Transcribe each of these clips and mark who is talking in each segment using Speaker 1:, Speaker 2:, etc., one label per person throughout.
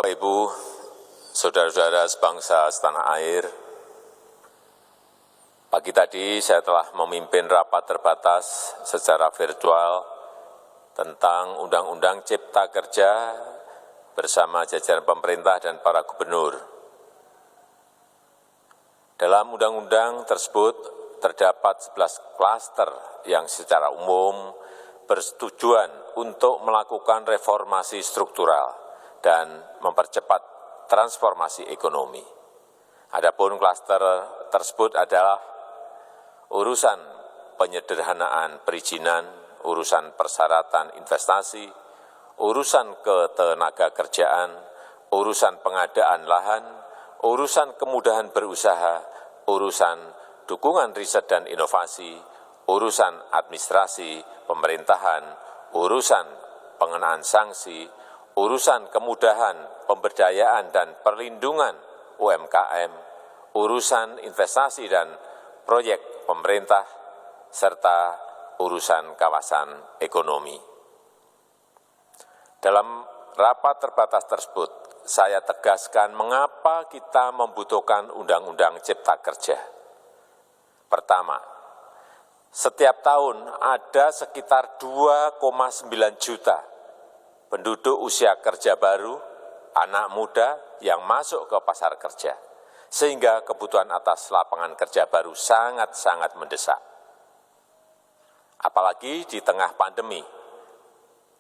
Speaker 1: Bapak Ibu, saudara-saudara sebangsa setanah air, pagi tadi saya telah memimpin rapat terbatas secara virtual tentang Undang-Undang Cipta Kerja bersama jajaran pemerintah dan para gubernur. Dalam undang-undang tersebut terdapat 11 klaster yang secara umum bertujuan untuk melakukan reformasi struktural dan mempercepat transformasi ekonomi. Adapun klaster tersebut adalah urusan penyederhanaan perizinan, urusan persyaratan investasi, urusan ketenaga kerjaan, urusan pengadaan lahan, urusan kemudahan berusaha, urusan dukungan riset dan inovasi, urusan administrasi pemerintahan, urusan pengenaan sanksi, urusan kemudahan pemberdayaan dan perlindungan UMKM, urusan investasi dan proyek pemerintah, serta urusan kawasan ekonomi. Dalam rapat terbatas tersebut, saya tegaskan mengapa kita membutuhkan Undang-Undang Cipta Kerja. Pertama, setiap tahun ada sekitar 2,9 juta penduduk usia kerja baru, anak muda yang masuk ke pasar kerja, sehingga kebutuhan atas lapangan kerja baru sangat-sangat mendesak. Apalagi di tengah pandemi,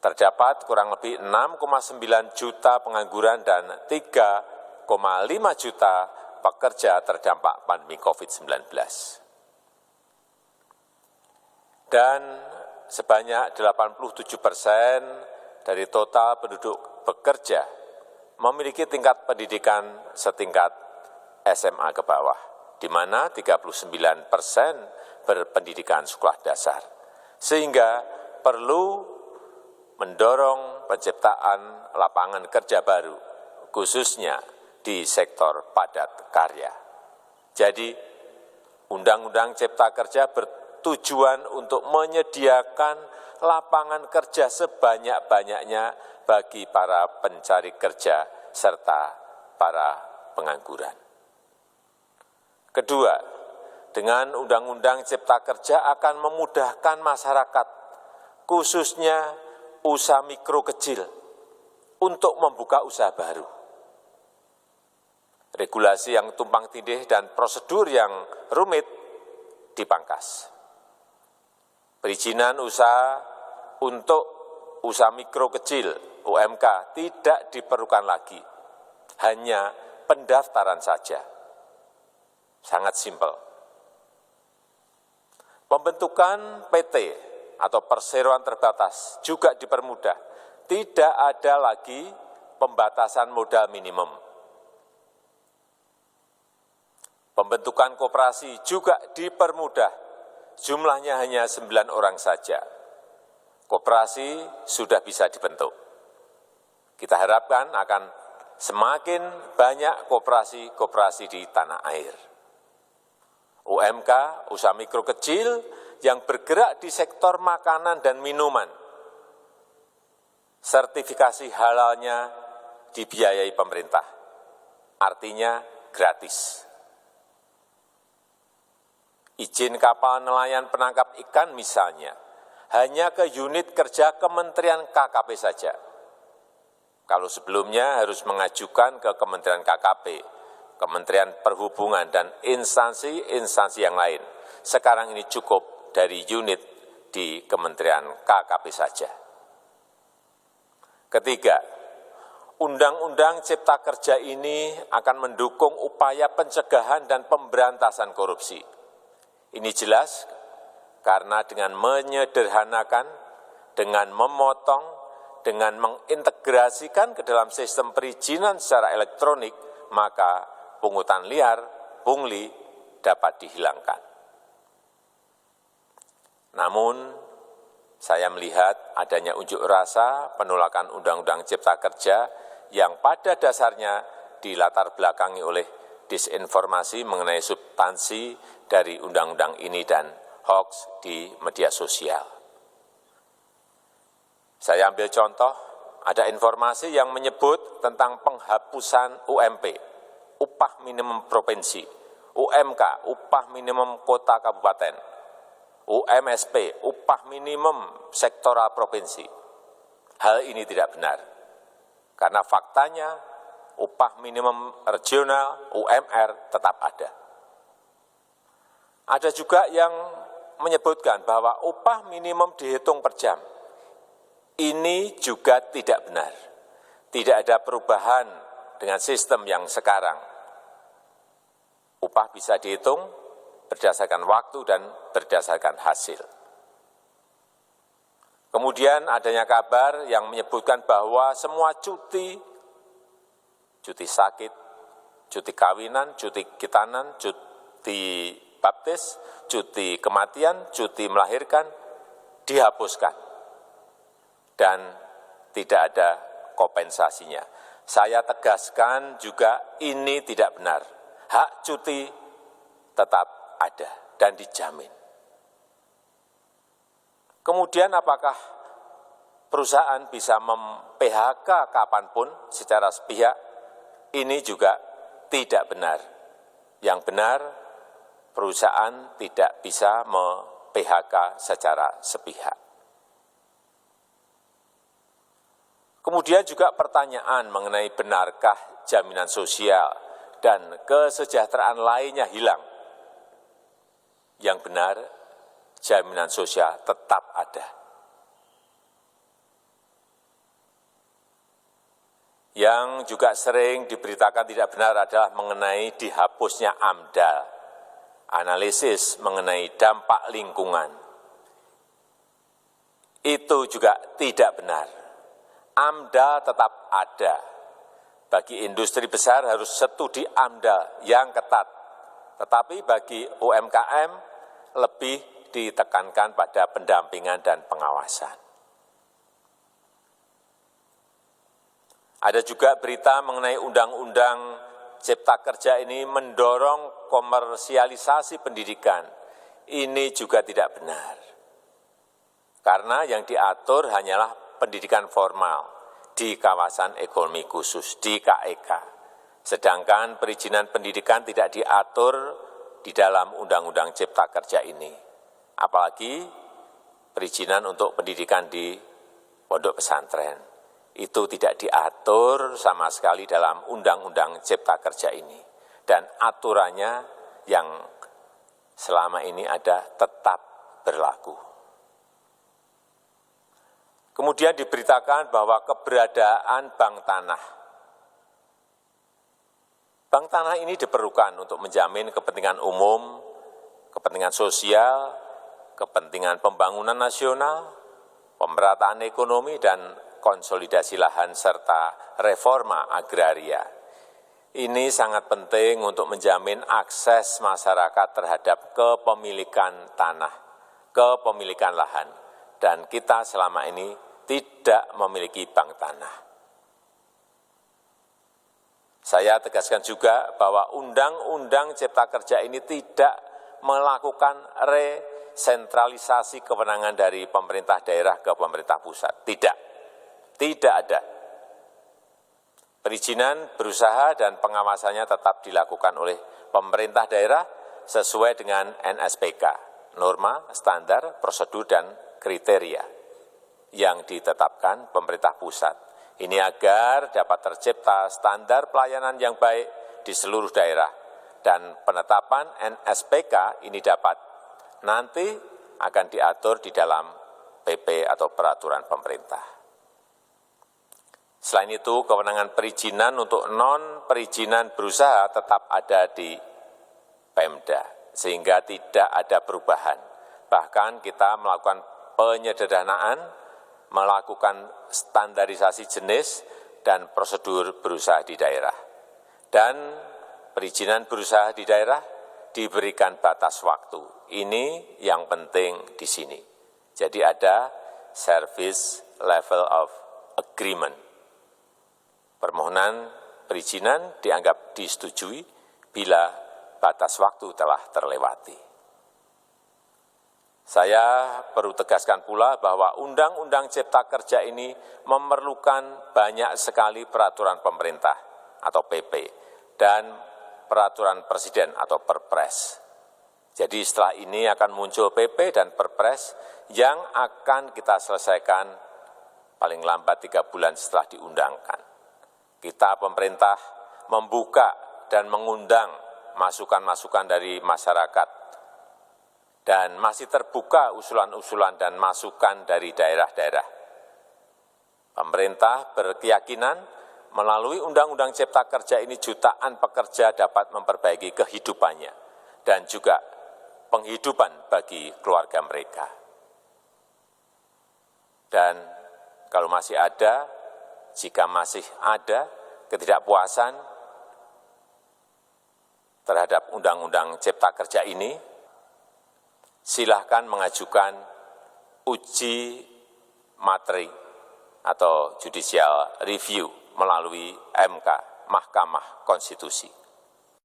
Speaker 1: terdapat kurang lebih 6,9 juta pengangguran dan 3,5 juta pekerja terdampak pandemi COVID-19. Dan sebanyak 87% dari total penduduk bekerja memiliki tingkat pendidikan setingkat SMA ke bawah, di mana 39% berpendidikan sekolah dasar, sehingga perlu mendorong penciptaan lapangan kerja baru, khususnya di sektor padat karya. Jadi, Undang-Undang Cipta Kerja bertujuan untuk menyediakan lapangan kerja sebanyak-banyaknya bagi para pencari kerja serta para pengangguran. Kedua, dengan Undang-Undang Cipta Kerja akan memudahkan masyarakat, khususnya usaha mikro kecil, untuk membuka usaha baru. Regulasi yang tumpang tindih dan prosedur yang rumit dipangkas. Perizinan usaha untuk usaha mikro kecil UMK tidak diperlukan lagi, hanya pendaftaran saja. Sangat simpel. Pembentukan PT atau perseroan terbatas juga dipermudah. Tidak ada lagi pembatasan modal minimum. Pembentukan koperasi juga dipermudah. Jumlahnya hanya 9 orang saja. Koperasi sudah bisa dibentuk. Kita harapkan akan semakin banyak koperasi-koperasi di tanah air. UMK, usaha mikro kecil yang bergerak di sektor makanan dan minuman. Sertifikasi halalnya dibiayai pemerintah. Artinya gratis. Izin kapal nelayan penangkap ikan misalnya, hanya ke unit kerja Kementerian KKP saja. Kalau sebelumnya harus mengajukan ke Kementerian KKP, Kementerian Perhubungan, dan instansi-instansi yang lain. Sekarang ini cukup dari unit di Kementerian KKP saja. Ketiga, Undang-Undang Cipta Kerja ini akan mendukung upaya pencegahan dan pemberantasan korupsi. Ini jelas karena dengan menyederhanakan, dengan memotong, dengan mengintegrasikan ke dalam sistem perizinan secara elektronik, maka pungutan liar, pungli dapat dihilangkan. Namun, saya melihat adanya unjuk rasa penolakan Undang-Undang Cipta Kerja yang pada dasarnya dilatar belakangi oleh disinformasi mengenai substansi dari undang-undang ini dan hoax di media sosial. Saya ambil contoh ada informasi yang menyebut tentang penghapusan UMP, upah minimum provinsi, UMK, upah minimum kota kabupaten, UMSP, upah minimum sektoral provinsi. Hal ini tidak benar, karena faktanya upah minimum regional, UMR, tetap ada. Ada juga yang menyebutkan bahwa upah minimum dihitung per jam. Ini juga tidak benar. Tidak ada perubahan dengan sistem yang sekarang. Upah bisa dihitung berdasarkan waktu dan berdasarkan hasil. Kemudian adanya kabar yang menyebutkan bahwa semua cuti sakit, cuti kawinan, cuti khitanan, cuti baptis, cuti kematian, cuti melahirkan, dihapuskan. Dan tidak ada kompensasinya. Saya tegaskan juga ini tidak benar. Hak cuti tetap ada dan dijamin. Kemudian apakah perusahaan bisa mem-PHK kapanpun secara sepihak? Ini juga tidak benar. Yang benar, perusahaan tidak bisa mem-PHK secara sepihak. Kemudian juga pertanyaan mengenai benarkah jaminan sosial dan kesejahteraan lainnya hilang. Yang benar, jaminan sosial tetap ada. Yang juga sering diberitakan tidak benar adalah mengenai dihapusnya AMDAL, analisis mengenai dampak lingkungan. Itu juga tidak benar. AMDAL tetap ada. Bagi industri besar harus studi AMDAL yang ketat. Tetapi bagi UMKM lebih ditekankan pada pendampingan dan pengawasan. Ada juga berita mengenai Undang-Undang Cipta Kerja ini mendorong komersialisasi pendidikan. Ini juga tidak benar. Karena yang diatur hanyalah pendidikan formal di kawasan ekonomi khusus, di KEK. Sedangkan perizinan pendidikan tidak diatur di dalam Undang-Undang Cipta Kerja ini. Apalagi perizinan untuk pendidikan di pondok pesantren. Itu tidak diatur sama sekali dalam Undang-Undang Cipta Kerja ini. Dan aturannya yang selama ini ada tetap berlaku. Kemudian diberitakan bahwa keberadaan bank tanah. Bank tanah ini diperlukan untuk menjamin kepentingan umum, kepentingan sosial, kepentingan pembangunan nasional, pemerataan ekonomi, dan konsolidasi lahan serta reforma agraria. Ini sangat penting untuk menjamin akses masyarakat terhadap kepemilikan tanah, kepemilikan lahan. Dan kita selama ini tidak memiliki bank tanah. Saya tegaskan juga bahwa Undang-Undang Cipta Kerja ini tidak melakukan resentralisasi kewenangan dari pemerintah daerah ke pemerintah pusat. Tidak ada. Perizinan berusaha dan pengawasannya tetap dilakukan oleh pemerintah daerah sesuai dengan NSPK, norma, standar, prosedur, dan kriteria yang ditetapkan pemerintah pusat. Ini agar dapat tercipta standar pelayanan yang baik di seluruh daerah. Dan penetapan NSPK ini dapat nanti akan diatur di dalam PP atau peraturan pemerintah. Selain itu, kewenangan perizinan untuk non-perizinan berusaha tetap ada di Pemda, sehingga tidak ada perubahan. Bahkan kita melakukan penyederhanaan, melakukan standarisasi jenis dan prosedur berusaha di daerah. Dan perizinan berusaha di daerah diberikan batas waktu. Ini yang penting di sini. Jadi ada service level of agreement. Permohonan perizinan dianggap disetujui bila batas waktu telah terlewati. Saya perlu tegaskan pula bahwa Undang-Undang Cipta Kerja ini memerlukan banyak sekali peraturan pemerintah atau PP dan peraturan presiden atau Perpres. Jadi setelah ini akan muncul PP dan Perpres yang akan kita selesaikan paling lambat 3 bulan setelah diundangkan. Kita pemerintah membuka dan mengundang masukan-masukan dari masyarakat dan masih terbuka usulan-usulan dan masukan dari daerah-daerah. Pemerintah berkeyakinan melalui Undang-Undang Cipta Kerja ini jutaan pekerja dapat memperbaiki kehidupannya dan juga penghidupan bagi keluarga mereka. Dan kalau masih ada, jika masih ada ketidakpuasan terhadap Undang-Undang Cipta Kerja ini, silahkan mengajukan uji materi atau judicial review melalui MK, Mahkamah Konstitusi.